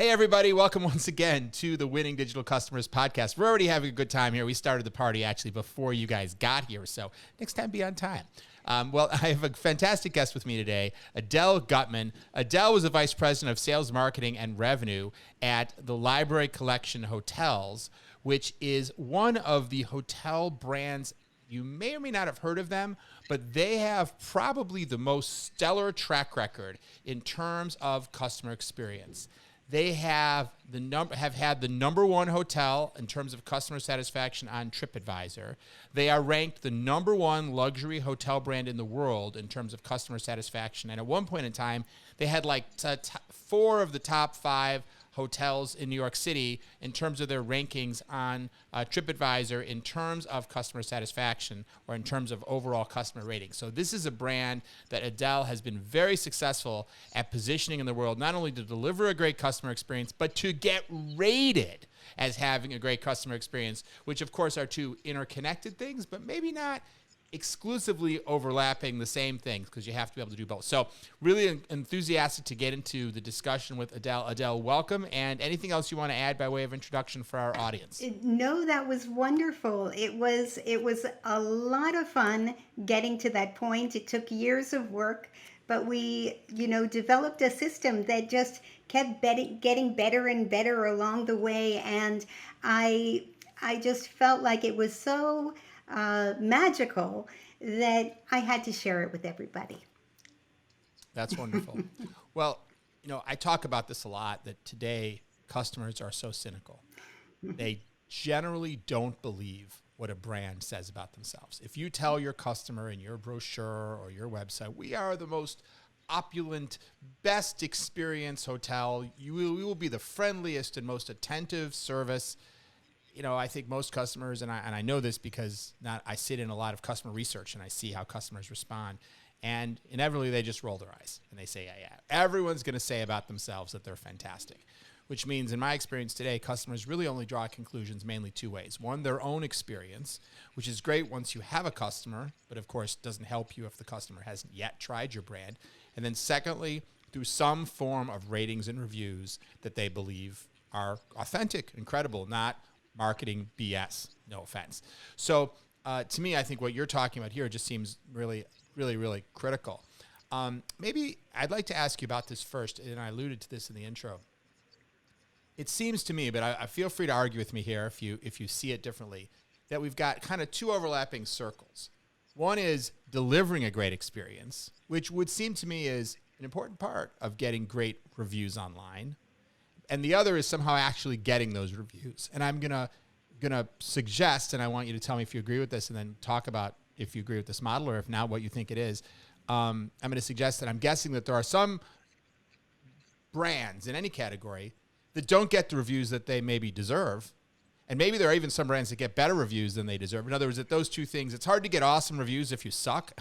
Hey, everybody. Welcome once again to the Winning Digital Customers podcast. We're already having a good time here. We started the party actually before you guys got here, so next time be on time. Well, I have a fantastic guest with me today, Adele Gutman. Adele was the Vice President of Sales, Marketing, and Revenue at the Library Collection Hotels, which is one of the hotel brands. You may or may not have heard of them, but they have probably the most stellar track record in terms of customer experience. They have had the number one hotel in terms of customer satisfaction on TripAdvisor. They are ranked the number one luxury hotel brand in the world in terms of customer satisfaction. And at one point in time, they had like four of the top five hotels in New York City in terms of their rankings on TripAdvisor in terms of customer satisfaction or in terms of overall customer rating. So this is a brand that Adele has been very successful at positioning in the world, not only to deliver a great customer experience, but to get rated as having a great customer experience, which of course are two interconnected things, but maybe not exclusively overlapping the same things, because you have to be able to do both. So really enthusiastic to get into the discussion with Adele. Adele, welcome. And anything else you want to add by way of introduction for our audience? No, that was wonderful. It was a lot of fun getting to that point. It took years of work, but we, developed a system that just kept getting better and better along the way. And I just felt like it was so magical that I had to share it with everybody. That's wonderful. Well, I talk about this a lot, that today customers are so cynical. They generally don't believe what a brand says about themselves. If you tell your customer in your brochure or your website, we are the most opulent, best experience hotel, we will be the friendliest and most attentive service. I think most customers, and I know this because I sit in a lot of customer research and I see how customers respond, and inevitably they just roll their eyes and they say, yeah, everyone's going to say about themselves that they're fantastic, which means in my experience today, customers really only draw conclusions mainly two ways. One, their own experience, which is great once you have a customer, but of course doesn't help you if the customer hasn't yet tried your brand. And then secondly, through some form of ratings and reviews that they believe are authentic and credible, not marketing BS, no offense. So to me, I think what you're talking about here just seems really, really, really critical. Maybe I'd like to ask you about this first, and I alluded to this in the intro. It seems to me, but I feel free to argue with me here if you see it differently, that we've got kind of two overlapping circles. One is delivering a great experience, which would seem to me is an important part of getting great reviews online. And the other is somehow actually getting those reviews. And I'm gonna suggest, and I want you to tell me if you agree with this, and then talk about if you agree with this model or if not, what you think it is. I'm going to suggest that I'm guessing that there are some brands in any category that don't get the reviews that they maybe deserve. And maybe there are even some brands that get better reviews than they deserve. In other words, that those two things, it's hard to get awesome reviews if you suck.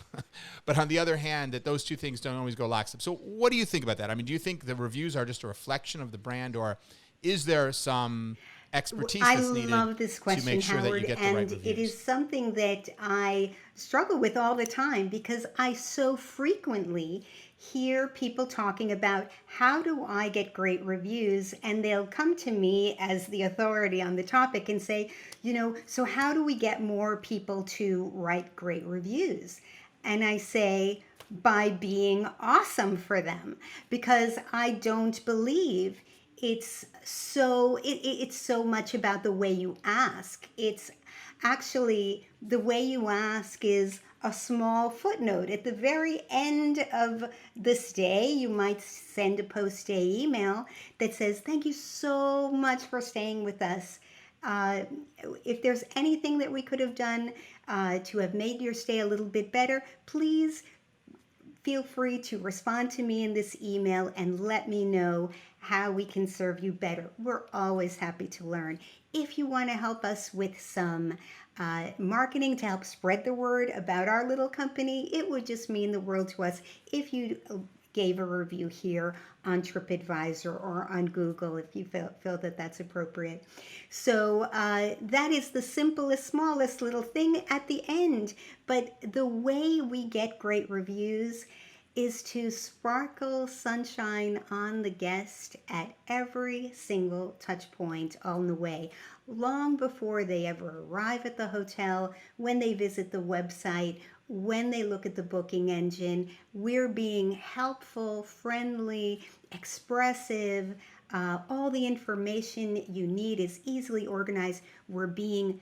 But on the other hand, that those two things don't always go lockstep. So what do you think about that? I mean, do you think the reviews are just a reflection of the brand, or is there some expertise that's needed I love this question, to make sure Howard, that you get the and right reviews? it is something that I struggle with all the time because I so frequently hear people talking about how do I get great reviews, and they'll come to me as the authority on the topic and say, so how do we get more people to write great reviews? And I say, by being awesome for them, because I don't believe it's so much about the way you ask. It's actually the way you ask is a small footnote. At the very end of the stay, you might send a post-stay email that says, thank you so much for staying with us. If there's anything that we could have done to have made your stay a little bit better, please feel free to respond to me in this email and let me know how we can serve you better. We're always happy to learn. If you want to help us with some marketing to help spread the word about our little company, it would just mean the world to us if you gave a review here on TripAdvisor or on Google if you feel that that's appropriate. So that is the simplest, smallest little thing at the end. But the way we get great reviews is to sparkle sunshine on the guest at every single touch point on the way, long before they ever arrive at the hotel, when they visit the website, when they look at the booking engine. We're being helpful, friendly, expressive. All the information you need is easily organized. We're being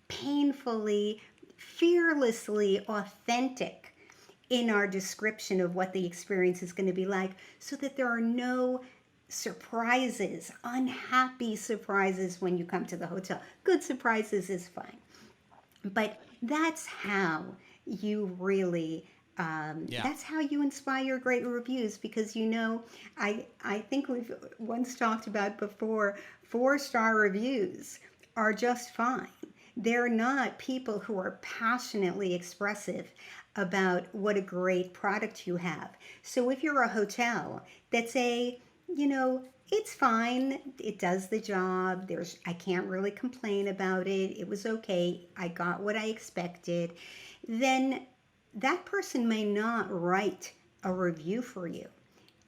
painfully, fearlessly authentic in our description of what the experience is going to be like, so that there are no surprises, unhappy surprises when you come to the hotel. Good surprises is fine. But that's how you really Yeah. that's how you inspire great reviews, because I think we've once talked about before, 4-star reviews are just fine. They're not people who are passionately expressive about what a great product you have. So if you're a hotel that's it's fine, it does the job, I can't really complain about it, it was okay, I got what I expected, then that person may not write a review for you.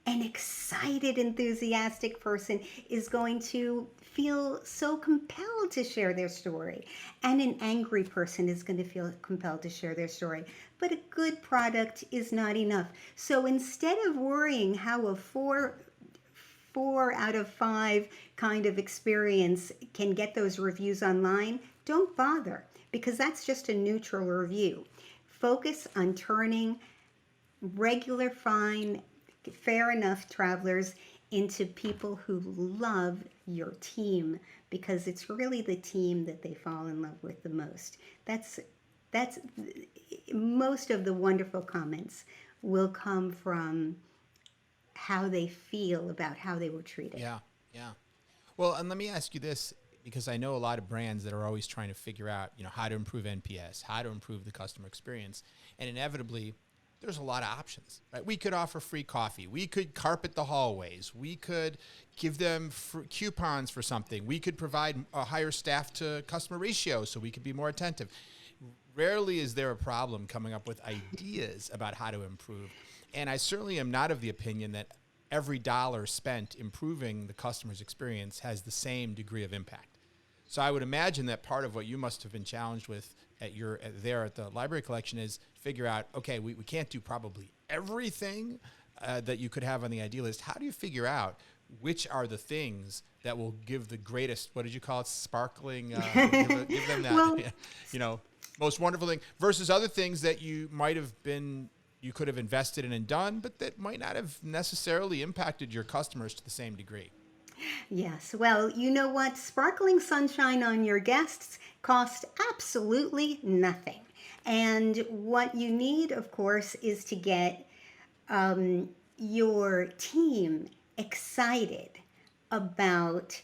An excited, enthusiastic person is going to feel so compelled to share their story. And an angry person is going to feel compelled to share their story. But a good product is not enough. So instead of worrying how a four out of five kind of experience can get those reviews online, don't bother, because that's just a neutral review. Focus on turning regular, fine, fair enough travelers into people who love your team, because it's really the team that they fall in love with the most. That's most of the wonderful comments will come from how they feel about how they were treated. Yeah. Yeah. Well, and let me ask you this, because I know a lot of brands that are always trying to figure out, how to improve NPS, how to improve the customer experience. And inevitably, there's a lot of options, right? We could offer free coffee. We could carpet the hallways. We could give them coupons for something. We could provide a higher staff to customer ratio so we could be more attentive. Rarely is there a problem coming up with ideas about how to improve. And I certainly am not of the opinion that every dollar spent improving the customer's experience has the same degree of impact. So I would imagine that part of what you must have been challenged with at the library collection is figure out, okay, we can't do probably everything that you could have on the idea list. How do you figure out which are the things that will give the greatest, what did you call it, sparkling, give them that, Well, most wonderful thing, versus other things that you could have invested in and done, but that might not have necessarily impacted your customers to the same degree? yes, well, you know what? Sparkling sunshine on your guests cost absolutely nothing. And what you need, of course, is to get your team excited about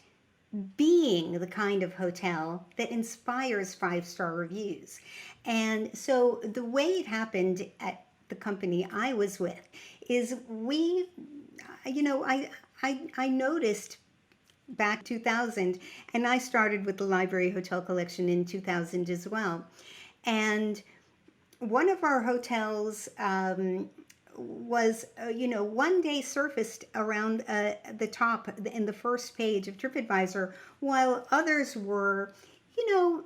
being the kind of hotel that inspires 5-star reviews. And so the way it happened at the company I was with is I noticed back 2000, and I started with the library hotel collection in 2000 as well. And one of our hotels was, one day surfaced around the top in the first page of TripAdvisor, while others were,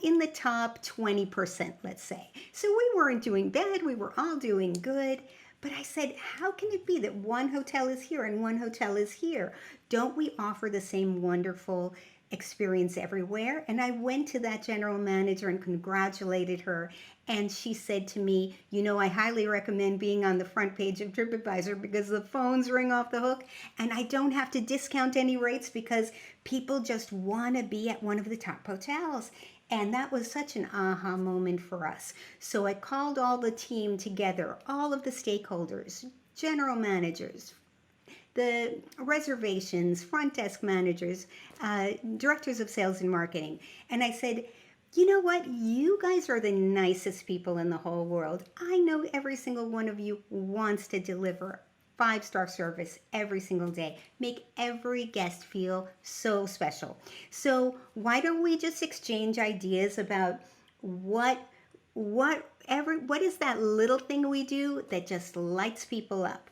in the top 20%, let's say. So we weren't doing bad, we were all doing good. But I said, how can it be that one hotel is here and one hotel is here? Don't we offer the same wonderful experience everywhere? And I went to that general manager and congratulated her. And she said to me, I highly recommend being on the front page of TripAdvisor because the phones ring off the hook and I don't have to discount any rates because people just want to be at one of the top hotels. And that was such an aha moment for us. So I called all the team together, all of the stakeholders, general managers, the reservations, front desk managers, directors of sales and marketing. And I said, you know what? You guys are the nicest people in the whole world. I know every single one of you wants to deliver 5-star service every single day. Make every guest feel so special. So why don't we just exchange ideas about what is that little thing we do that just lights people up?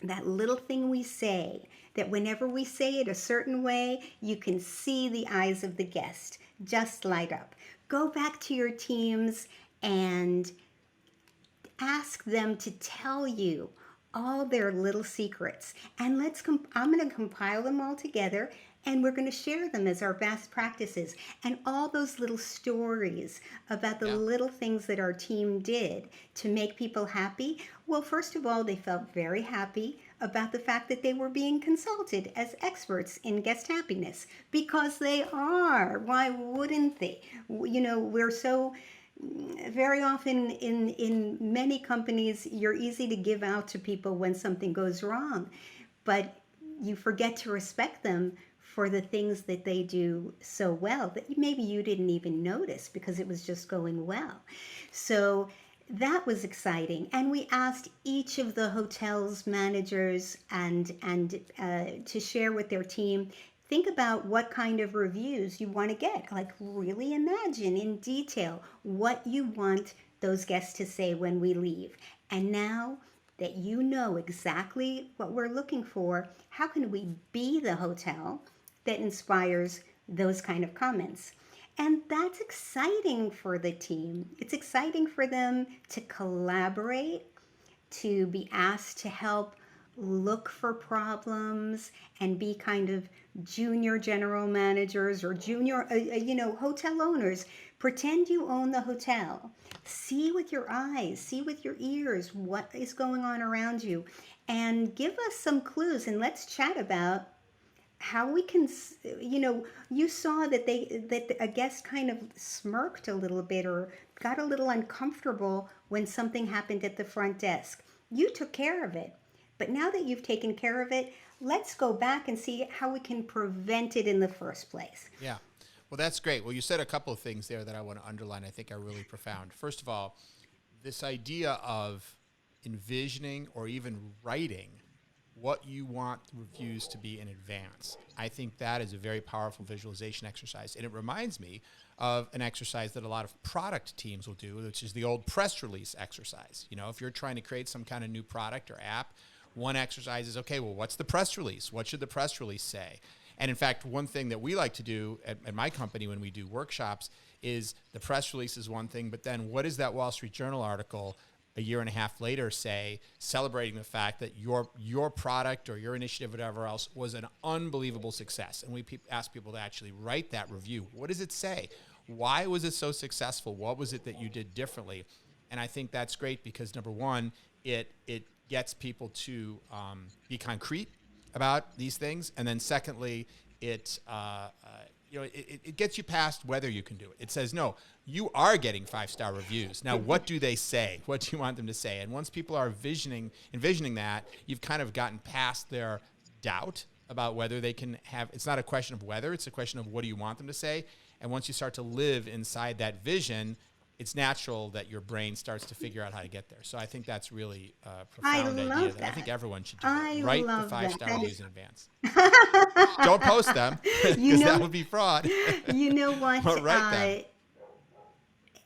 that little thing we say, that whenever we say it a certain way, you can see the eyes of the guest just light up. Go back to your teams and ask them to tell you all their little secrets. And I'm going to compile them all together, and we're going to share them as our best practices, and all those little stories about the Yeah. little things that our team did to make people happy. Well, first of all, they felt very happy about the fact that they were being consulted as experts in guest happiness, because they are. Why wouldn't they? We're so very often in many companies, you're easy to give out to people when something goes wrong, but you forget to respect them for the things that they do so well that maybe you didn't even notice because it was just going well. So that was exciting, and we asked each of the hotel's managers and to share with their team. Think about what kind of reviews you want to get. Like, really imagine in detail what you want those guests to say when we leave. And now that you know exactly what we're looking for, how can we be the hotel that inspires those kind of comments? And that's exciting for the team. It's exciting for them to collaborate, to be asked to help look for problems and be kind of junior general managers or junior hotel owners. Pretend you own the hotel. See with your eyes, see with your ears what is going on around you, and give us some clues, and let's chat about how we can. You saw that a guest kind of smirked a little bit or got a little uncomfortable when something happened at the front desk. You took care of it, but now that you've taken care of it, let's go back and see how we can prevent it in the first place. Yeah. Well, that's great. Well, you said a couple of things there that I want to underline, I think are really profound. First of all, this idea of envisioning or even writing what you want reviews to be in advance. I think that is a very powerful visualization exercise. And it reminds me of an exercise that a lot of product teams will do, which is the old press release exercise. If you're trying to create some kind of new product or app, one exercise is, okay, well, what's the press release? What should the press release say? And in fact, one thing that we like to do at my company when we do workshops is the press release is one thing, but then what is that Wall Street Journal article a year and a half later say, celebrating the fact that your product or your initiative, whatever else, was an unbelievable success. And we ask people to actually write that review. What does it say? Why was it so successful? What was it that you did differently? And I think that's great because, number one, it gets people to be concrete about these things. And then secondly, it gets you past whether you can do it. It says, no, you are getting 5-star reviews. Now, what do they say? What do you want them to say? And once people are envisioning that, you've kind of gotten past their doubt about whether they can have, it's not a question of whether, it's a question of what do you want them to say? And once you start to live inside that vision, it's natural that your brain starts to figure out how to get there. So I think that's really a profound idea that I think everyone should do. Write the 5-star reviews in advance. Don't post them because that would be fraud. You know what? But write them.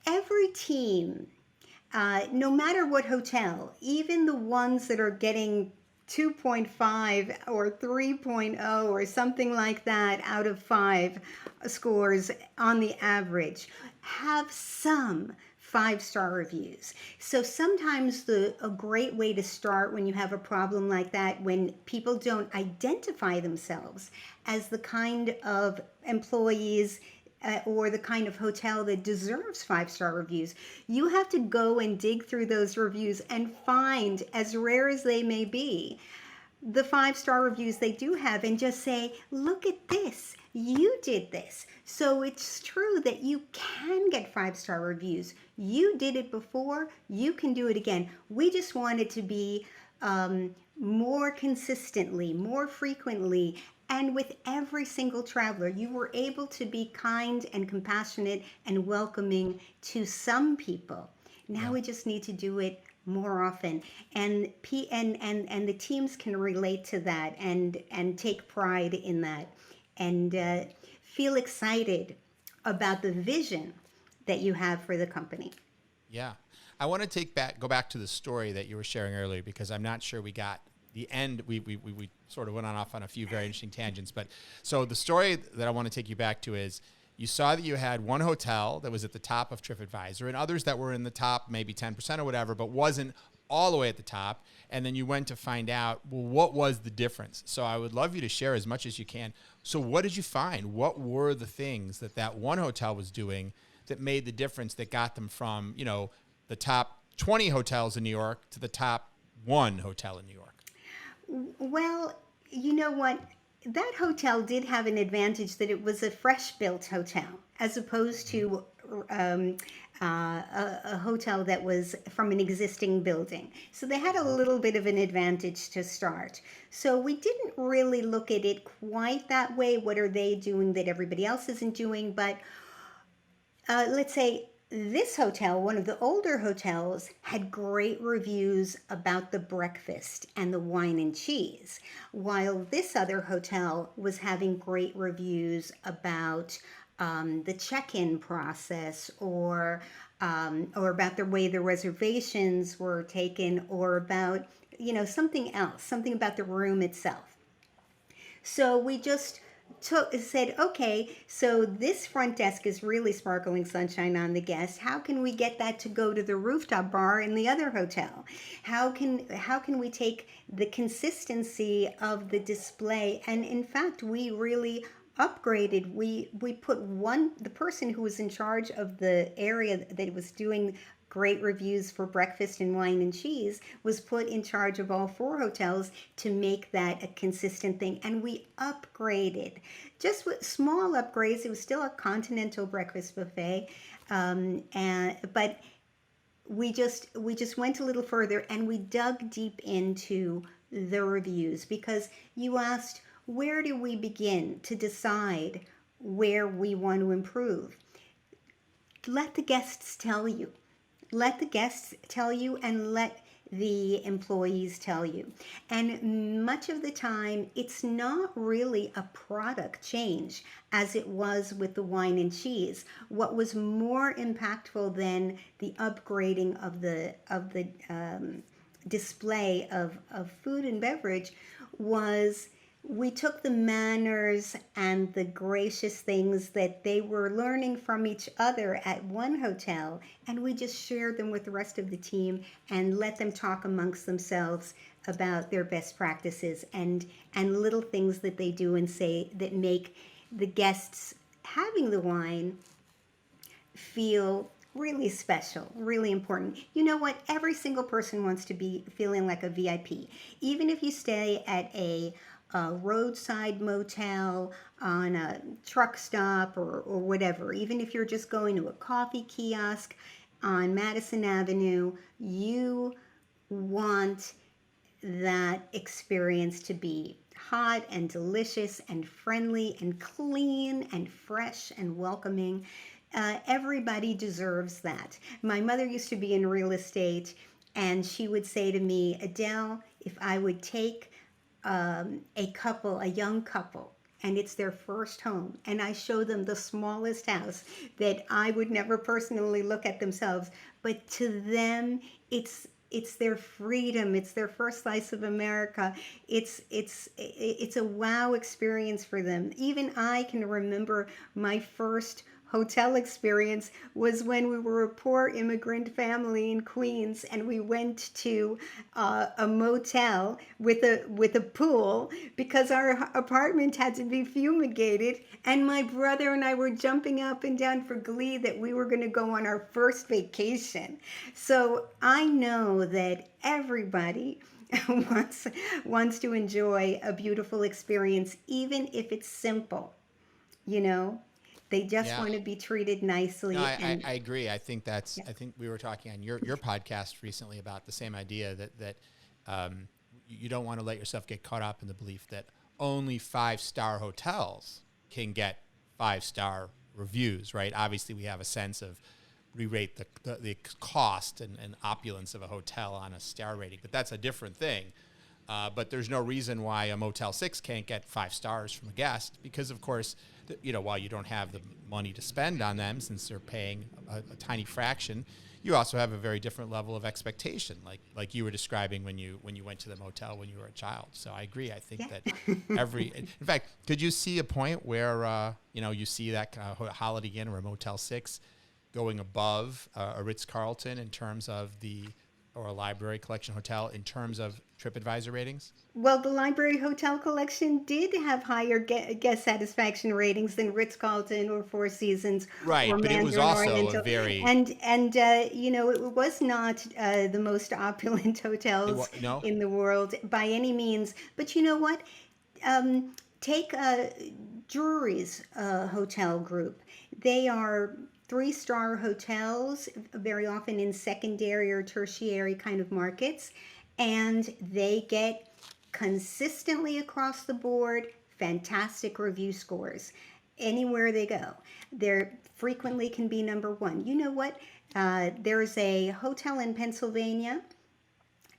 Every team, no matter what hotel, even the ones that are getting 2.5 or 3.0 or something like that out of 5 scores on the average, have some 5-star reviews. So sometimes a great way to start when you have a problem like that, when people don't identify themselves as the kind of employees or the kind of hotel that deserves 5-star reviews, you have to go and dig through those reviews and find, as rare as they may be, the 5-star reviews they do have and just say, look at this, you did this. So it's true that you can get 5-star reviews. You did it before, you can do it again. We just want it to be more consistently, more frequently, and with every single traveler. You were able to be kind and compassionate and welcoming to some people. Now we just need to do it more often, and the teams can relate to that and take pride in that, and feel excited about the vision that you have for the company. Yeah, I want to go back to the story that you were sharing earlier because I'm not sure we got the end, we sort of went off on a few very interesting tangents. But so the story that I want to take you back to is you saw that you had one hotel that was at the top of TripAdvisor and others that were in the top, maybe 10% or whatever, but wasn't all the way at the top. And then you went to find out, well, what was the difference? So I would love you to share as much as you can. So what did you find? What were the things that one hotel was doing that made the difference, that got them from, you know, the top 20 hotels in New York to the top one hotel in New York? Well, you know what? That hotel did have an advantage that it was a fresh built hotel as opposed to a hotel that was from an existing building. So they had a little bit of an advantage to start. So we didn't really look at it quite that way. What are they doing that everybody else isn't doing? But let's say this hotel, one of the older hotels, had great reviews about the breakfast and the wine and cheese, while this other hotel was having great reviews about the check-in process, or about the way the reservations were taken, or about, you know, something else, something about the room itself. So we just said, okay, so this front desk is really sparkling sunshine on the guest. How can we get that to go to the rooftop bar in the other hotel? How can we take the consistency of the display? And in fact, we really upgraded. We put the person who was in charge of the area that was doing great reviews for breakfast and wine and cheese was put in charge of all 4 hotels to make that a consistent thing. And we upgraded, just with small upgrades. It was still a continental breakfast buffet, but we just went a little further and we dug deep into the reviews, because you asked, where do we begin to decide where we want to improve? Let the guests tell you. Let the guests tell you, and let the employees tell you. And much of the time, it's not really a product change as it was with the wine and cheese. What was more impactful than the upgrading of the display of food and beverage was we took the manners and the gracious things that they were learning from each other at one hotel, and we just shared them with the rest of the team and let them talk amongst themselves about their best practices and little things that they do and say that make the guests having the wine feel really special, really important. You know what? Every single person wants to be feeling like a VIP. Even if you stay at a roadside motel, on a truck stop, or whatever, even if you're just going to a coffee kiosk on Madison Avenue, you want that experience to be hot and delicious and friendly and clean and fresh and welcoming. Everybody deserves that. My mother used to be in real estate, and she would say to me, Adele, if I would take a young couple, and it's their first home, and I show them the smallest house that I would never personally look at themselves, but to them, it's their freedom. It's their first slice of America. It's a wow experience for them. Even I can remember my first hotel experience was when we were a poor immigrant family in Queens, and we went to a motel with a pool because our apartment had to be fumigated, and my brother and I were jumping up and down for glee that we were going to go on our first vacation. So I know that everybody wants to enjoy a beautiful experience, even if it's simple, you know. They just want to be treated nicely. No, I agree. I think I think we were talking on your podcast recently about the same idea that you don't want to let yourself get caught up in the belief that only 5-star hotels can get 5-star reviews, right? Obviously, we have a sense of, we rate the cost and opulence of a hotel on a star rating, but that's a different thing. But there's no reason why a Motel 6 can't get 5 stars from a guest, because, of course, while you don't have the money to spend on them, since they're paying a tiny fraction, you also have a very different level of expectation, like you were describing when you went to the motel when you were a child. So I agree. I think that in fact, could you see a point where you see that Holiday Inn or a Motel 6 going above a Ritz-Carlton in terms of or a Library Collection hotel in terms of TripAdvisor ratings? Well, the Library Hotel Collection did have higher guest satisfaction ratings than Ritz-Carlton or Four Seasons or Right, but it was Mandarin also a Oriental. very And it was not the most opulent hotels no. in the world by any means. But you know what? Take Drury's hotel group. They are three-star hotels, very often in secondary or tertiary kind of markets, and they get consistently across the board fantastic review scores anywhere they go. They frequently can be number one. You know what? There's a hotel in Pennsylvania.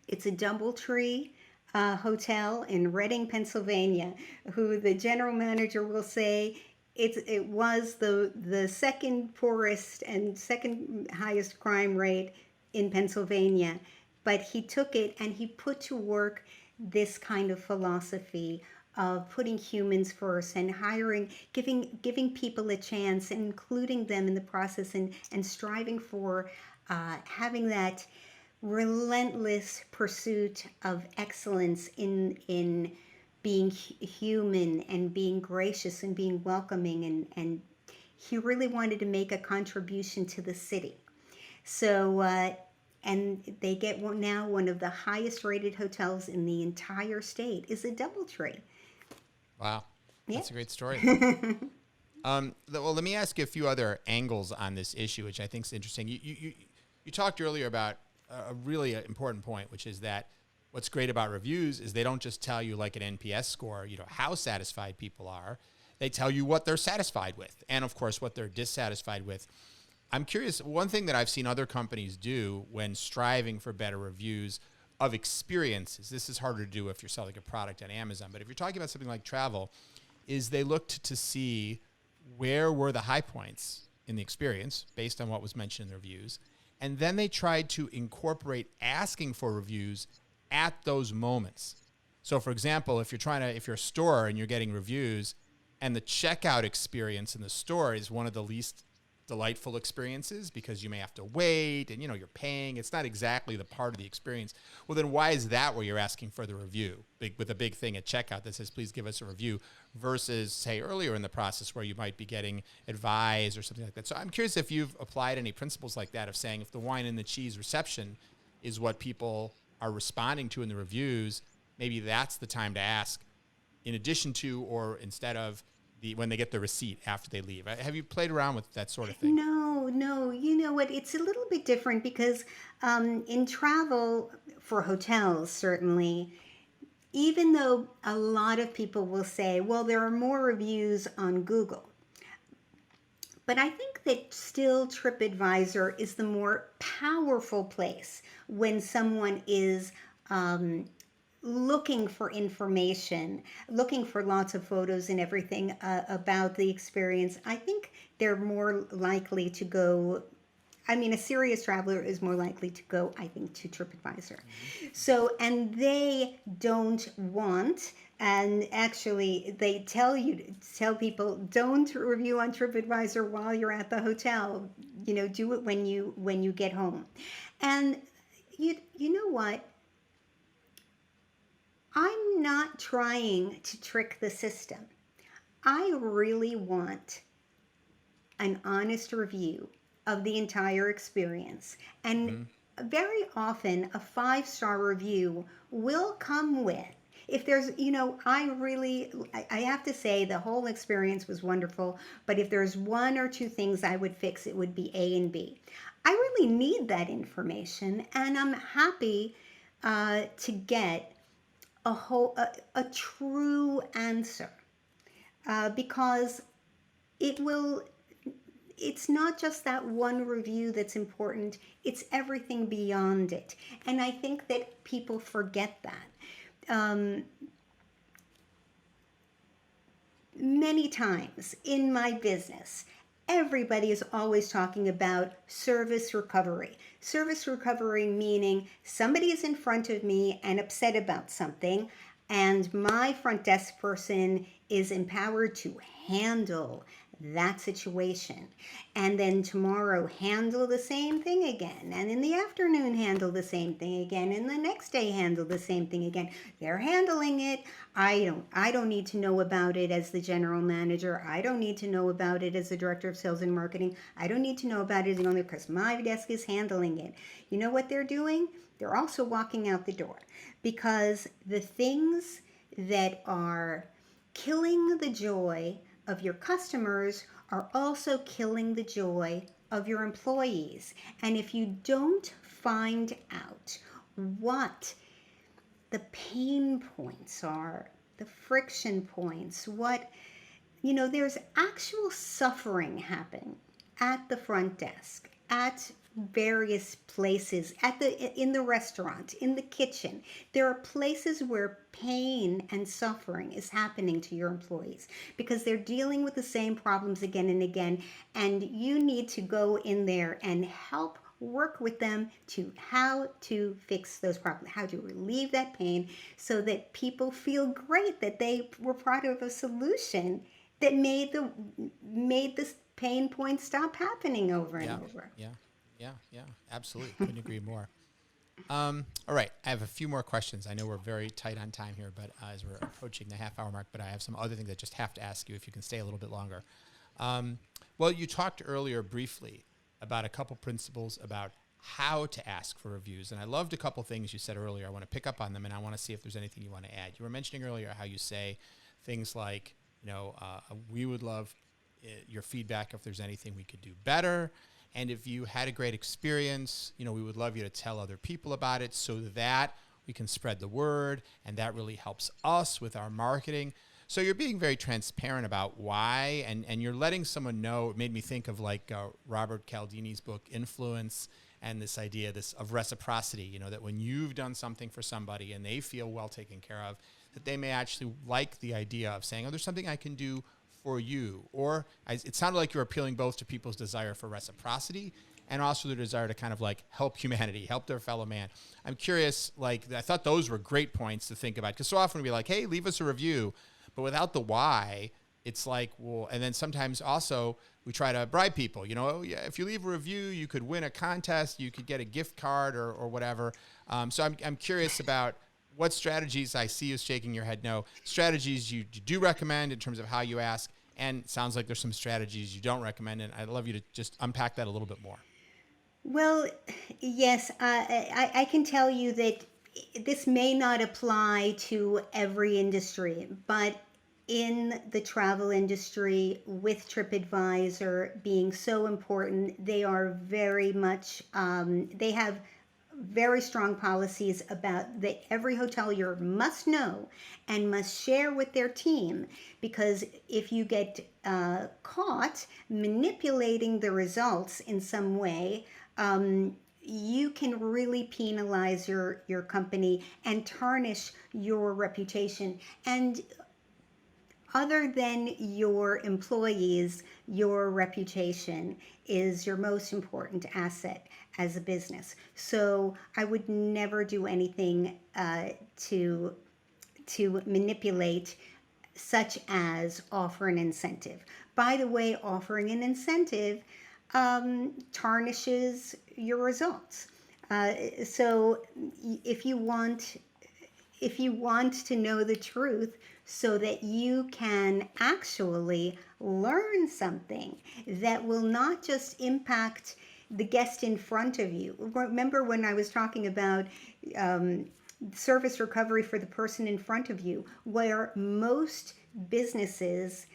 It's a DoubleTree hotel in Reading, Pennsylvania, who the general manager will say it was the second poorest and second highest crime rate in Pennsylvania, but he took it and he put to work this kind of philosophy of putting humans first and giving people a chance, including them in the process, and striving for having that relentless pursuit of excellence in being human and being gracious and being welcoming, and he really wanted to make a contribution to the city. So and they get now one of the highest rated hotels in the entire state is a DoubleTree. Wow, Yeah. that's a great story. Well, let me ask you a few other angles on this issue, which I think is interesting. You talked earlier about a really important point, which is that what's great about reviews is they don't just tell you like an NPS score, how satisfied people are. They tell you what they're satisfied with, and of course what they're dissatisfied with. I'm curious, one thing that I've seen other companies do when striving for better reviews of experiences, this is harder to do if you're selling a product on Amazon, but if you're talking about something like travel, is they looked to see where were the high points in the experience based on what was mentioned in the reviews. And then they tried to incorporate asking for reviews at those moments. So for example, if you're a store and you're getting reviews and the checkout experience in the store is one of the least delightful experiences because you may have to wait and you're paying, it's not exactly the part of the experience. Well, then why is that where you're asking for the review with a big thing at checkout that says please give us a review versus say earlier in the process where you might be getting advised or something like that? So I'm curious if you've applied any principles like that of saying if the wine and the cheese reception is what people are responding to in the reviews, maybe that's the time to ask in addition to or instead of when they get the receipt after they leave. Have you played around with that sort of thing? No. You know what? It's a little bit different because in travel, for hotels, certainly, even though a lot of people will say, well, there are more reviews on Google. But I think that still TripAdvisor is the more powerful place when someone is looking for information, looking for lots of photos and everything about the experience. I think they're more likely to go. A serious traveler is more likely to go, I think, to TripAdvisor. Mm-hmm. So, and they don't want, and actually they tell people, don't review on TripAdvisor while you're at the hotel. Do it when you get home. And you know what? I'm not trying to trick the system. I really want an honest review of the entire experience. And very often a 5-star review will come with, if there's, I have to say the whole experience was wonderful, but if there's one or two things I would fix, it would be A and B. I really need that information, and I'm happy to get a true answer because it's not just that one review that's important, it's everything beyond it. And I think that people forget that. Many times in my business, Everybody is always talking about service recovery. Service recovery meaning somebody is in front of me and upset about something, and my front desk person is empowered to handle that situation. And then tomorrow handle the same thing again. And in the afternoon handle the same thing again. And the next day handle the same thing again. They're handling it. I don't need to know about it as the general manager. I don't need to know about it as the director of sales and marketing. I don't need to know about it as the owner because my desk is handling it. You know what they're doing? They're also walking out the door because the things that are killing the joy of your customers are also killing the joy of your employees. And if you don't find out what the pain points are, the friction points, there's actual suffering happening at the front desk, at various places, in the restaurant, in the kitchen. There are places where pain and suffering is happening to your employees because they're dealing with the same problems again and again, and you need to go in there and help work with them to how to fix those problems, how to relieve that pain so that people feel great that they were part of a solution that made this pain point stop happening over and over. Yeah, absolutely. Couldn't agree more. All right, I have a few more questions. I know we're very tight on time here, but as we're approaching the half-hour mark, but I have some other things I just have to ask you if you can stay a little bit longer. Well, you talked earlier briefly about a couple principles about how to ask for reviews, and I loved a couple things you said earlier. I want to pick up on them, and I want to see if there's anything you want to add. You were mentioning earlier how you say things like, we would love your feedback if there's anything we could do better. And if you had a great experience, we would love you to tell other people about it so that we can spread the word, and that really helps us with our marketing. So you're being very transparent about why, and you're letting someone know. It made me think of Robert Cialdini's book, Influence, and this idea of reciprocity, that when you've done something for somebody and they feel well taken care of, that they may actually like the idea of saying, oh, there's something I can do for you. Or it sounded like you're appealing both to people's desire for reciprocity and also their desire to kind of help humanity, help their fellow man. I'm curious, I thought those were great points to think about, because so often we'd be like, hey, leave us a review, but without the why, it's well, and then sometimes also we try to bribe people, oh yeah, if you leave a review, you could win a contest, you could get a gift card or whatever. So I'm curious about what strategies, I see you shaking your head no, strategies you do recommend in terms of how you ask, and it sounds like there's some strategies you don't recommend, and I'd love you to just unpack that a little bit more. Well, yes, I can tell you that this may not apply to every industry, but in the travel industry, with TripAdvisor being so important, they are very much, they have very strong policies about that every hotelier must know and must share with their team, because if you get caught manipulating the results in some way, you can really penalize your company and tarnish your reputation. And other than your employees, your reputation is your most important asset as a business. So I would never do anything to manipulate, such as offer an incentive. By the way, offering an incentive tarnishes your results. So if you want to know the truth so that you can actually learn something that will not just impact the guest in front of you. Remember when I was talking about service recovery for the person in front of you, where most businesses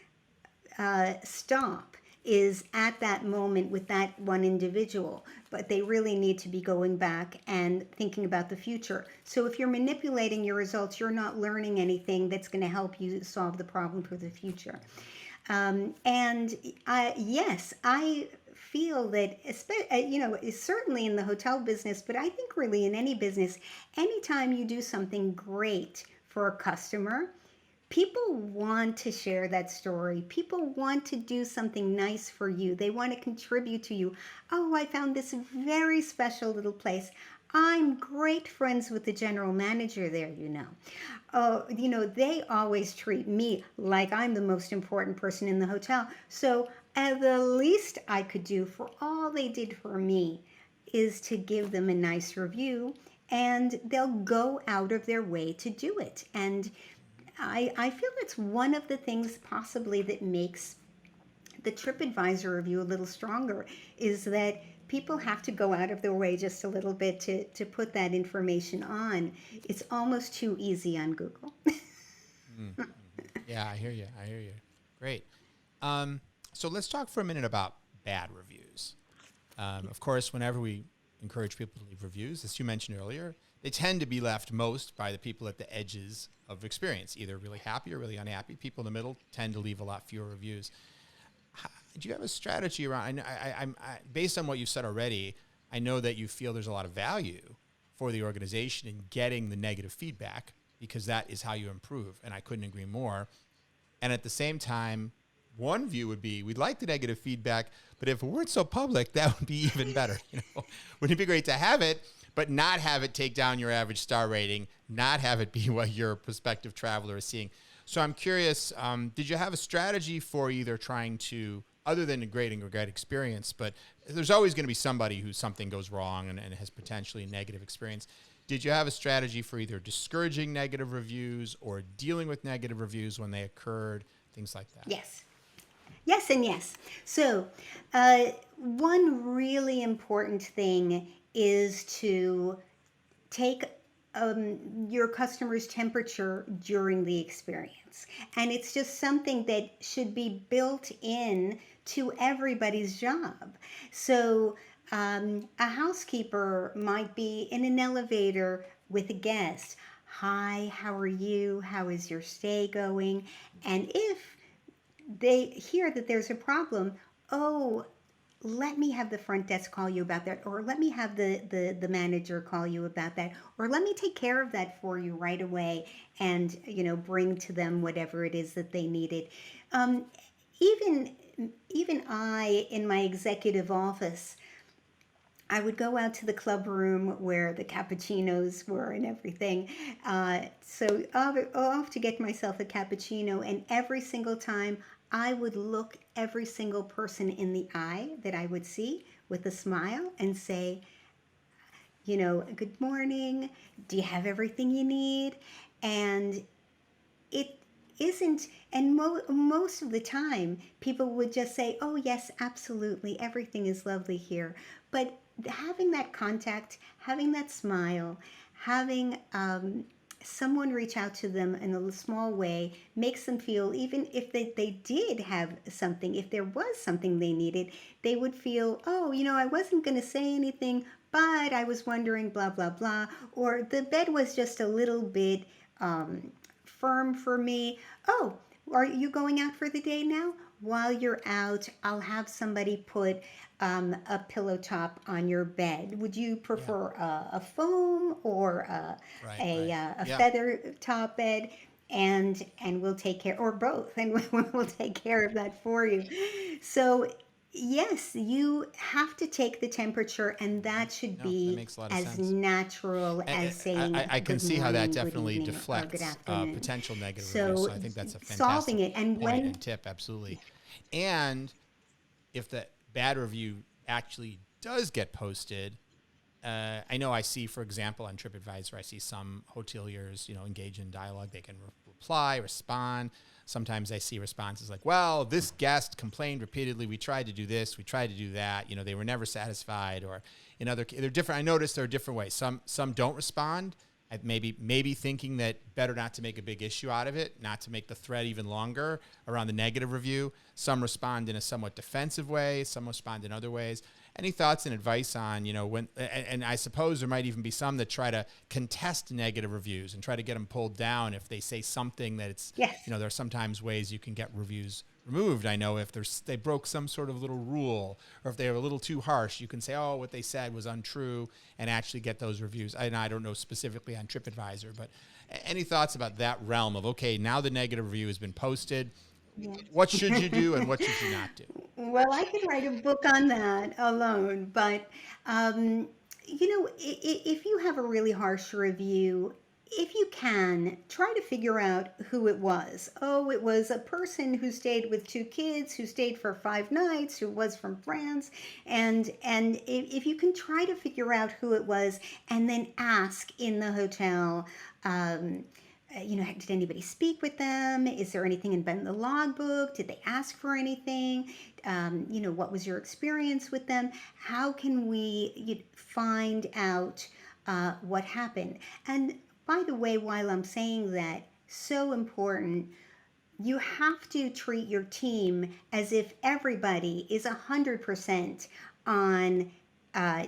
stop is at that moment with that one individual, but they really need to be going back and thinking about the future. So if you're manipulating your results, you're not learning anything that's going to help you solve the problem for the future. Yes, I feel that, certainly in the hotel business, but I think really in any business, anytime you do something great for a customer, People want to share that story. People want to do something nice for you. They want to contribute to you. Oh, I found this very special little place. I'm great friends with the general manager there, you know. They always treat me like I'm the most important person in the hotel. So, the least I could do for all they did for me is to give them a nice review, and they'll go out of their way to do it. And I feel it's one of the things possibly that makes the TripAdvisor review a little stronger, is that people have to go out of their way just a little bit to put that information on. It's almost too easy on Google. Yeah, I hear you. Great. So let's talk for a minute about bad reviews. Of course, whenever we encourage people to leave reviews, as you mentioned earlier, they tend to be left most by the people at the edges of experience, either really happy or really unhappy. People in the middle tend to leave a lot fewer reviews. Do you have a strategy around? I'm based on what you've said already, I know that you feel there's a lot of value for the organization in getting the negative feedback, because that is how you improve. And I couldn't agree more. And at the same time, one view would be, we'd like the negative feedback, but if it weren't so public, that would be even better. Wouldn't it be great to have it, but not have it take down your average star rating, not have it be what your prospective traveler is seeing? So I'm curious, did you have a strategy for either trying to, other than grading a great experience, but there's always going to be somebody who something goes wrong and has potentially a negative experience. Did you have a strategy for either discouraging negative reviews or dealing with negative reviews when they occurred, things like that? Yes. Yes and yes. So, one really important thing is to take your customer's temperature during the experience. And it's just something that should be built in to everybody's job. So, a housekeeper might be in an elevator with a guest. Hi, how are you? How is your stay going? And if they hear that there's a problem, oh, let me have the front desk call you about that, or let me have the manager call you about that, or let me take care of that for you right away, and bring to them whatever it is that they needed. Even I, in my executive office, I would go out to the club room where the cappuccinos were and everything. So off to get myself a cappuccino, and every single time I would look every single person in the eye that I would see with a smile and say, good morning. Do you have everything you need? And it isn't, and most of the time people would just say, oh yes, absolutely, everything is lovely here. But having that contact, having that smile, having someone reach out to them in a small way makes them feel, even if they did have something, if there was something they needed, they would feel, oh, I wasn't going to say anything, but I was wondering, blah, blah, blah. Or the bed was just a little bit firm for me. Oh, are you going out for the day now? While you're out, I'll have somebody put a pillow top on your bed. Would you prefer a foam or a feather top bed? And we'll take care, or both, and we'll take care of that for you. So yes, you have to take the temperature, and that should That be makes a lot of as sense. natural as saying I can good see how that morning, good definitely evening, or deflects good afternoon. potential negative So reviews. So I think that's a fantastic solving it, and point when and tip, absolutely. And if the bad review actually does get posted, I know I see, for example, on TripAdvisor, I see some hoteliers, engage in dialogue. They can reply, respond. Sometimes I see responses like, well, this guest complained repeatedly. We tried to do this. We tried to do that. They were never satisfied. Or they're different. I noticed there are different ways. Some don't respond. Maybe thinking that better not to make a big issue out of it, not to make the thread even longer around the negative review. Some respond in a somewhat defensive way. Some respond in other ways. Any thoughts and advice on, when, and I suppose there might even be some that try to contest negative reviews and try to get them pulled down if they say something that it's, yes. there are sometimes ways you can get reviews removed. I know if they broke some sort of little rule, or if they were a little too harsh, you can say, oh, what they said was untrue, and actually get those reviews. And I don't know specifically on TripAdvisor, but any thoughts about that realm of, okay, now the negative review has been posted. Yeah. What should you do and what should you not do? Well, I could write a book on that alone, but um, if you have a really harsh review, if you can, try to figure out who it was. Oh, it was a person who stayed with two kids, who stayed for 5 nights, who was from France, and if you can try to figure out who it was, and then ask in the hotel. Did anybody speak with them? Is there anything in the logbook? Did they ask for anything? What was your experience with them? How can we find out what happened? And by the way, while I'm saying that, so important, you have to treat your team as if everybody is 100% on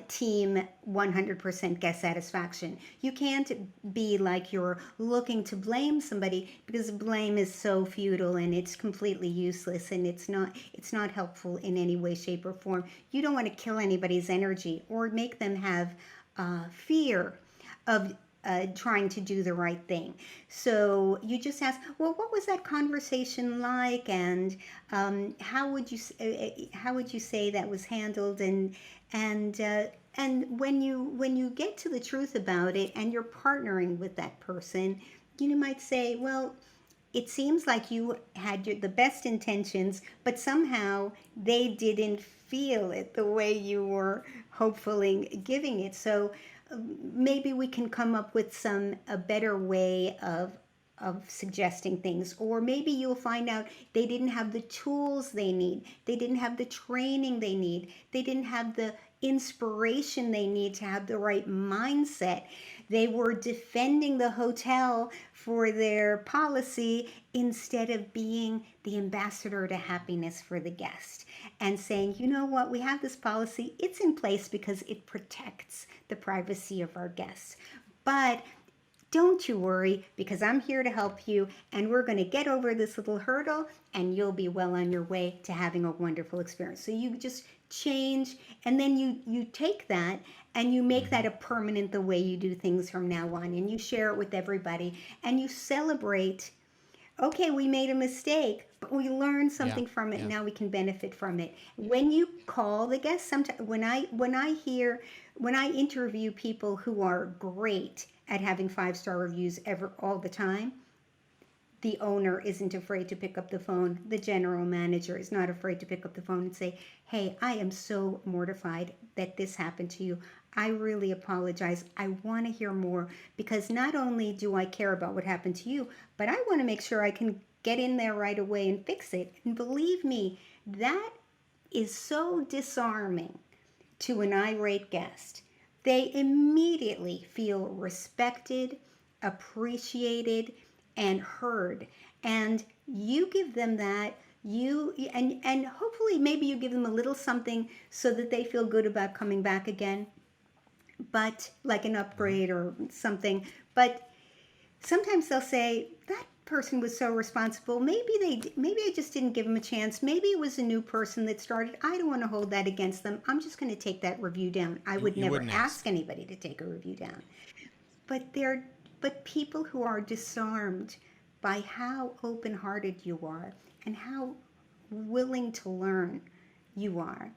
team 100% guest satisfaction. You can't be like you're looking to blame somebody, because blame is so futile and it's completely useless, and it's not helpful in any way, shape, or form. You don't want to kill anybody's energy or make them have fear of trying to do the right thing. So you just ask, well, what was that conversation like, and how would you say that was handled, and when you get to the truth about it, and you're partnering with that person, you might say, well, it seems like you had the best intentions, but somehow they didn't feel it the way you were hopefully giving it. So maybe we can come up with a better way of suggesting things. Or maybe you'll find out they didn't have the tools they need, they didn't have the training they need, they didn't have the inspiration they need to have the right mindset. They were defending the hotel for their policy instead of being the ambassador to happiness for the guest and saying, you know what, we have this policy, it's in place because it protects the privacy of our guests. But don't you worry, because I'm here to help you, and we're going to get over this little hurdle, and you'll be well on your way to having a wonderful experience. So you just change, and then you take that and you make that a permanent the way you do things from now on, and you share it with everybody, and you celebrate. Okay, we made a mistake, but we learned something from it. Yeah. Now we can benefit from it. When you call the guests, sometimes when I interview people who are great at having 5-star reviews all the time, the owner isn't afraid to pick up the phone. The general manager is not afraid to pick up the phone and say, hey, I am so mortified that this happened to you. I really apologize. I want to hear more, because not only do I care about what happened to you, but I want to make sure I can get in there right away and fix it. And believe me, that is so disarming to an irate guest. They immediately feel respected, appreciated, and heard. And you give them that. And hopefully maybe you give them a little something so that they feel good about coming back again, but like an upgrade or something. But sometimes they'll say, that person was so responsible. Maybe I just didn't give them a chance. Maybe it was a new person that started. I don't want to hold that against them. I'm just going to take that review down. I would never ask anybody to take a review down. But people who are disarmed by how open-hearted you are and how willing to learn you are,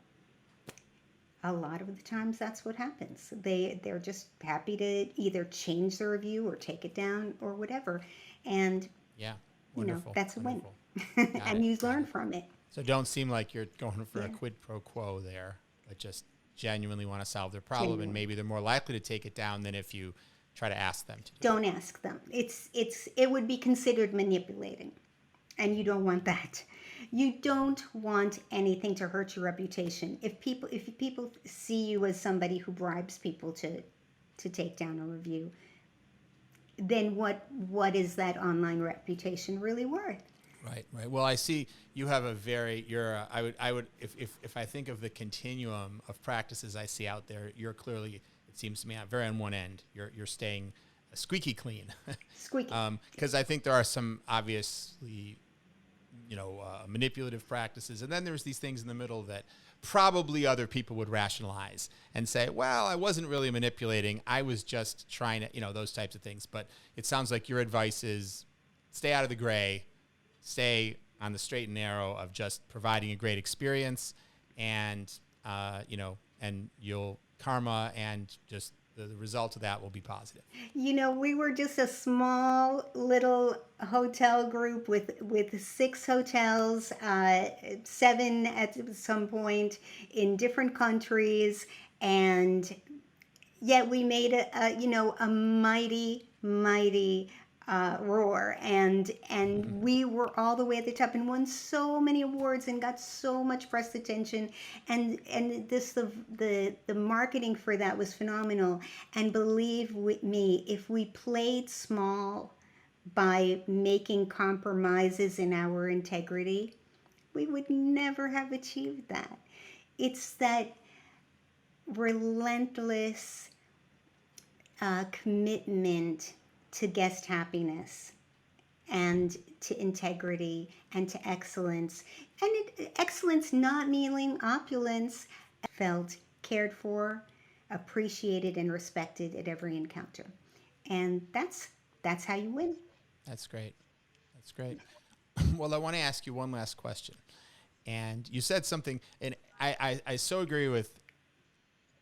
a lot of the times that's what happens. They're just happy to either change the review or take it down or whatever. And wonderful. That's wonderful. a win. And you learn from it. So don't seem like you're going for a quid pro quo there, but just genuinely want to solve their problem. And maybe they're more likely to take it down than if you try to ask them to do Don't ask them. It would be considered manipulating, and you don't want that. You don't want anything to hurt your reputation. If people see you as somebody who bribes people to take down a review, then what is that online reputation really worth? Right. Well, I see you have I would if I think of the continuum of practices I see out there, you're clearly, it seems to me, very on one end. You're staying squeaky clean. Squeaky. Because I think there are some obviously manipulative practices. And then there's these things in the middle that probably other people would rationalize and say, well, I wasn't really manipulating. I was just trying to, those types of things. But it sounds like your advice is stay out of the gray, stay on the straight and narrow of just providing a great experience, and, and you'll karma and just the result of that will be positive. We were just a small little hotel group with 6 hotels, 7 at some point in different countries, and yet we made a mighty roar, and we were all the way at the top and won so many awards and got so much press attention, and the marketing for that was phenomenal. And believe with me, if we played small by making compromises in our integrity, we would never have achieved that. It's that relentless commitment to guest happiness and to integrity and to excellence. And excellence not meaning opulence, felt cared for, appreciated, and respected at every encounter. And that's how you win. That's great. That's great. Well, I want to ask you one last question. And you said something, and I so agree with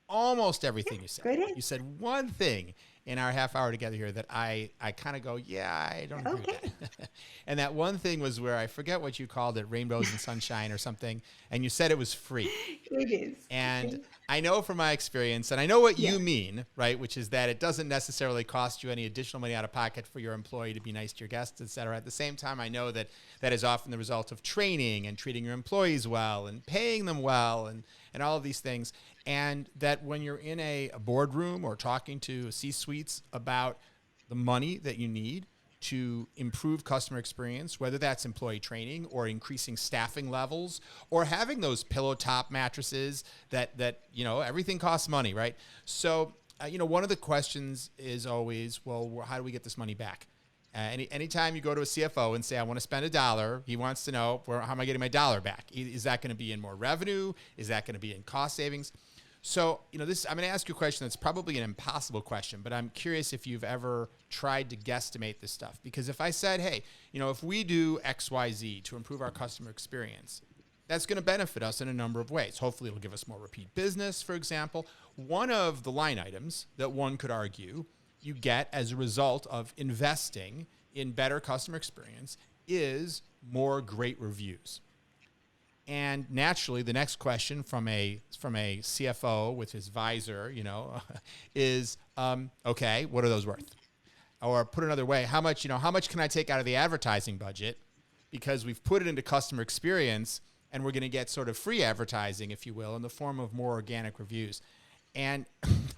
almost everything you said. You said one thing in our half hour together here that I kind of go, yeah, I don't agree with that. And that one thing was where I forget what you called it, rainbows and sunshine or something. And you said it was free. It is. And I know from my experience, and I know what you mean, right? Which is that it doesn't necessarily cost you any additional money out of pocket for your employee to be nice to your guests, et cetera. At the same time, I know that that is often the result of training and treating your employees well and paying them well and all of these things. And that when you're in a boardroom or talking to C-suites about the money that you need to improve customer experience, whether that's employee training or increasing staffing levels or having those pillow top mattresses that everything costs money, right? So, one of the questions is always, well, how do we get this money back? Anytime you go to a CFO and say, I want to spend $1, he wants to know, how am I getting my dollar back? Is that going to be in more revenue? Is that going to be in cost savings? So, I'm going to ask you a question that's probably an impossible question, but I'm curious if you've ever tried to guesstimate this stuff. Because if I said, hey, if we do X, Y, Z to improve our customer experience, that's going to benefit us in a number of ways. Hopefully it'll give us more repeat business, for example. One of the line items that one could argue you get as a result of investing in better customer experience is more great reviews. And naturally, the next question from a CFO with his visor, is, okay, what are those worth? Or put another way, how much can I take out of the advertising budget because we've put it into customer experience and we're going to get sort of free advertising, if you will, in the form of more organic reviews. And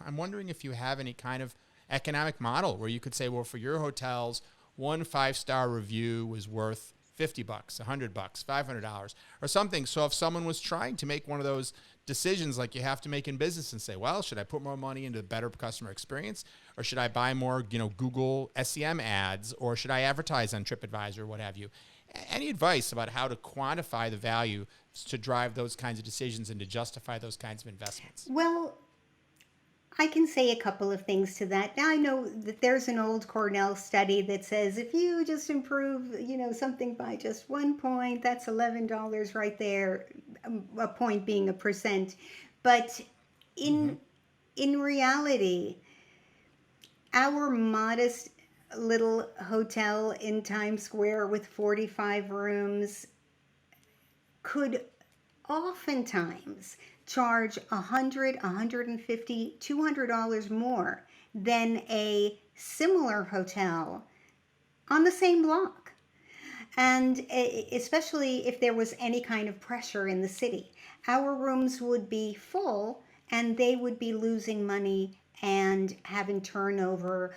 I'm wondering if you have any kind of economic model where you could say, well, for your hotels, one 5-star review was worth $50, $100, $500 or something. So if someone was trying to make one of those decisions like you have to make in business and say, well, should I put more money into better customer experience or should I buy more, Google SEM ads or should I advertise on TripAdvisor or what have you? Any advice about how to quantify the value to drive those kinds of decisions and to justify those kinds of investments? Well, I can say a couple of things to that. Now, I know that there's an old Cornell study that says if you just improve, something by just 1 point, that's $11 right there, a point being a percent. But in reality, our modest little hotel in Times Square with 45 rooms could oftentimes charge $100, $150, $200 more than a similar hotel on the same block. And especially if there was any kind of pressure in the city, our rooms would be full and they would be losing money and having turnover,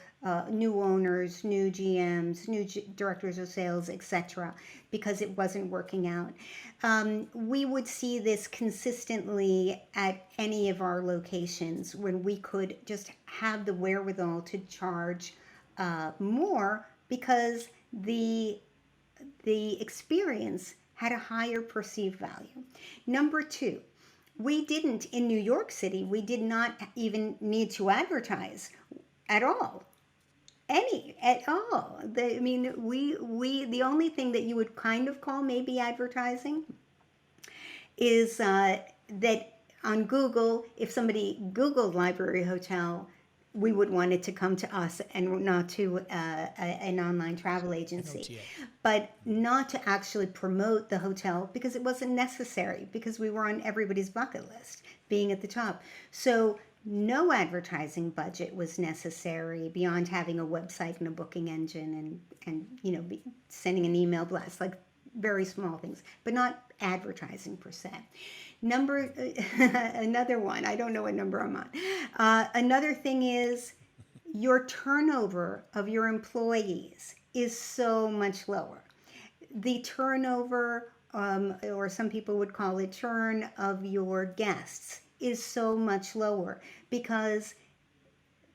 new owners, new GMs, new directors of sales, etc., because it wasn't working out. We would see this consistently at any of our locations when we could just have the wherewithal to charge more because the the experience had a higher perceived value. Number two, we didn't, in New York City, we did not even need to advertise at all. At all. I mean, the only thing that you would kind of call maybe advertising is that on Google, if somebody Googled library hotel, we would want it to come to us and not to an online travel agency, but not to actually promote the hotel because it wasn't necessary, because we were on everybody's bucket list, being at the top. So no advertising budget was necessary beyond having a website and a booking engine and sending an email blast, like very small things, but not advertising per se. Another one, I don't know what number I'm on. Another thing is your turnover of your employees is so much lower. The turnover, or some people would call it churn, of your guests is so much lower because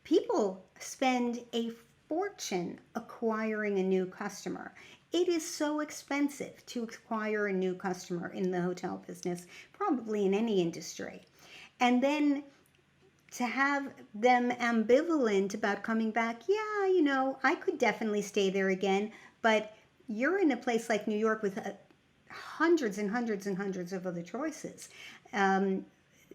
people spend a fortune acquiring a new customer. It is so expensive to acquire a new customer in the hotel business, probably in any industry. And then to have them ambivalent about coming back, I could definitely stay there again, but you're in a place like New York with hundreds and hundreds and hundreds of other choices.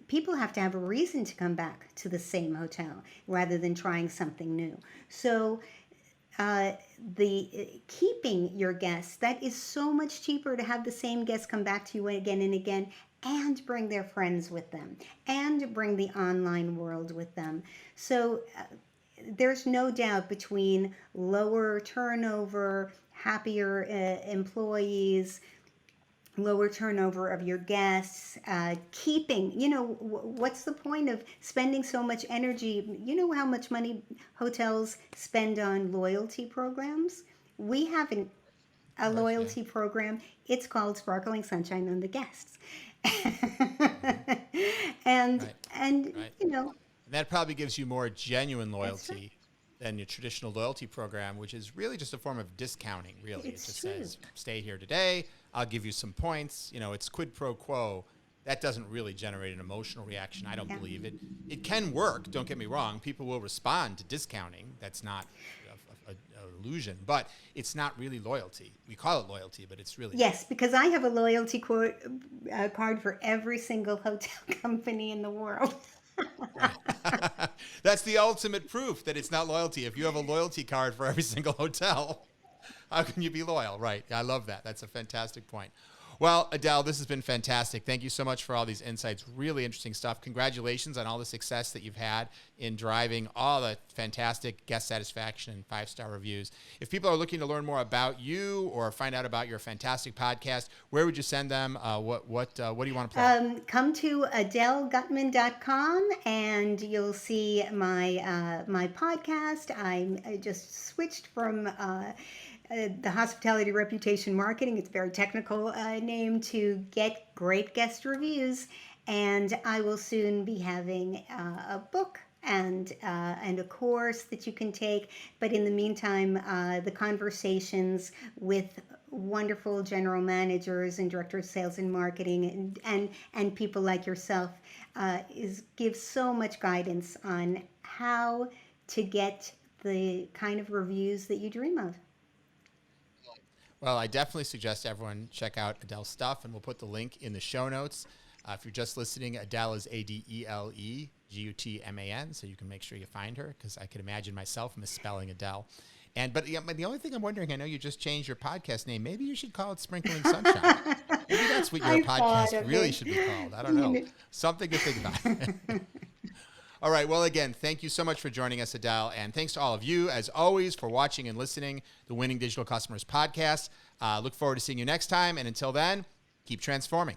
People have to have a reason to come back to the same hotel rather than trying something new. So the keeping your guests, that is so much cheaper to have the same guests come back to you again and again, and bring their friends with them, and bring the online world with them. So there's no doubt between lower turnover, happier employees, lower turnover of your guests, keeping, what's the point of spending so much energy? You know how much money hotels spend on loyalty programs? We have a loyalty program. It's called Sparkling Sunshine on the Guests. And that probably gives you more genuine loyalty than your traditional loyalty program, which is really just a form of discounting, really. It just says, stay here today, I'll give you some points. It's quid pro quo. That doesn't really generate an emotional reaction, I don't believe. It can work, don't get me wrong. People will respond to discounting. That's not an illusion, but it's not really loyalty. We call it loyalty, but it's really... Yes, because I have a loyalty card for every single hotel company in the world. That's the ultimate proof that it's not loyalty. If you have a loyalty card for every single hotel, how can you be loyal? Right. I love that. That's a fantastic point. Well, Adele, this has been fantastic. Thank you so much for all these insights. Really interesting stuff. Congratulations on all the success that you've had in driving all the fantastic guest satisfaction and 5-star reviews. If people are looking to learn more about you or find out about your fantastic podcast, where would you send them? What do you want to plug? Come to adelegutman.com and you'll see my podcast. I just switched from the Hospitality Reputation Marketing, it's a very technical name, to get great guest reviews. And I will soon be having a book and a course that you can take. But in the meantime, the conversations with wonderful general managers and directors of sales and marketing and people like yourself gives so much guidance on how to get the kind of reviews that you dream of. Well, I definitely suggest everyone check out Adele's stuff, and we'll put the link in the show notes. If you're just listening, Adele is ADELE Gutman, so you can make sure you find her, because I could imagine myself misspelling Adele. But the only thing I'm wondering, I know you just changed your podcast name. Maybe you should call it Sprinkling Sunshine. Maybe that's what your podcast really should be called. I don't know. Something to think about. All right. Well, again, thank you so much for joining us, Adele. And thanks to all of you, as always, for watching and listening to the Winning Digital Customers podcast. Look forward to seeing you next time. And until then, keep transforming.